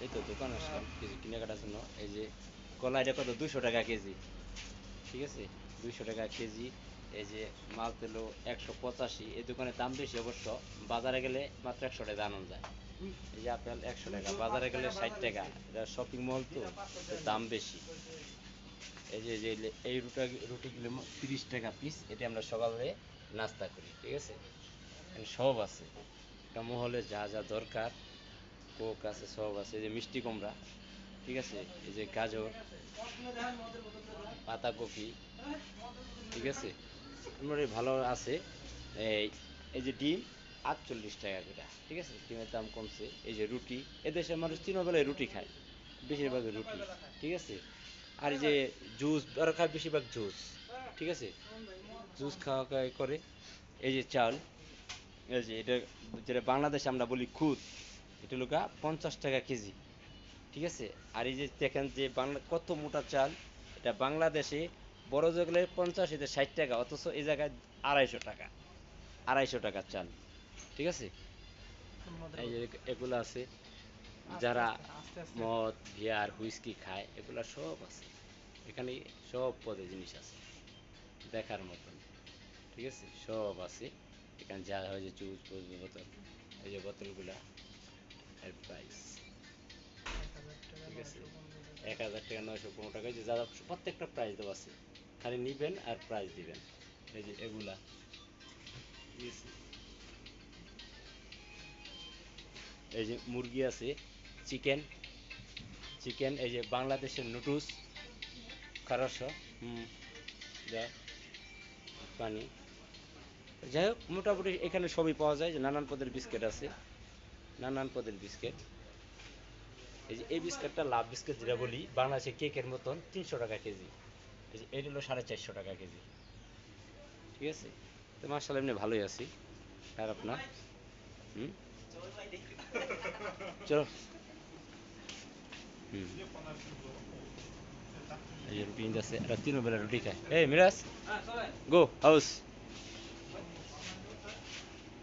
এই তো দোকান আসলাম কিছু কেনাকাটার জন্য। এই যে কলা, এটা কত, 200 টাকা কেজি। ঠিক আছে, 200 টাকা কেজি। এই যে মাল পেলো 185। এই দোকানের দাম বেশি অবশ্য, বাজারে গেলে মাত্র 100 টাকা আনন্দ যায়। এই যে আপেল 100 টাকা, বাজারে গেলে 60 টাকা। এটা শপিং মল তো, তো দাম বেশি। এই যে এই রুটিগুলো 30 টাকা পিস। এটা আমরা সকালে নাস্তা করি। ঠিক আছে, এখানে সব আছে, একটা মহলে যা যা দরকার, কোক আছে, সব আছে। এই যে মিষ্টি কুমড়া, ঠিক আছে, এই যে গাজর, পাতাকপি, ঠিক আছে, মোটামুটি ভালো আছে। এই এই যে ডিম 48 টাকা করে। ঠিক আছে, ডিমের দাম কমছে। এই যে রুটি, এদেশের মানুষ 3 বেলায় রুটি খায়, বেশিরভাগ রুটি। ঠিক আছে, আর এই যে জুস দরকার, বেশিরভাগ জুস। ঠিক আছে, জুস খাওয়া করে। এই যে চাল, এই যে এটা যেটা বাংলাদেশে আমরা বলি খুদ, এটা লোকা 50 টাকা কেজি। ঠিক আছে, আর এই যে দেখেন যে বাংলা কত মোটা চাল, এটা বাংলাদেশে বড় যেগুলো 50, এটা 60 টাকা, অথচ এই জায়গায় 250 টাকা, 250 টাকার চাল। ঠিক আছে, এই যে এগুলো আছে। যারা মদ, বিয়ার, হুইস্কি খায়, এগুলা সব আছে এখানে, সব পদের জিনিস আছে দেখার মতন। ঠিক আছে, সব আছে এখানে, যা হয় যে জুস বোতল, এই যে বোতলগুলা, এর প্রাইস, ঠিক আছে, 1000 টাকা, 915 টাকা, যে যা প্রত্যেকটা প্রাইস দেওয়া আছে, খালি নিবেন আর প্রাইস দিবেন। এই যে এগুলা, ঠিক আছে, এই যে মুরগি আছে, চিকেন, চিকেন, এই যে বাংলাদেশের নুডলস, খারস, যা পানি, যাই হোক মোটামুটি এখানে সবই পাওয়া যায়। যে নানান পদের বিস্কিট আছে, নানান পদের বিস্কিট। এই যে এই বিস্কিটটা লাভ বিস্কিট যেটা বলি, বাংলাদেশে কেকের মতন, 300 টাকা কেজি। এই যে এটা হলো 450 টাকা কেজি। ঠিক আছে, তো মার্শাল এমনি ভালোই আছি, খারাপ না। হুম, চলো। হুম, এই যে রুটি আছে, আর 3 বেলা রুটি খায়। এই মিরাজ, গো হাউস।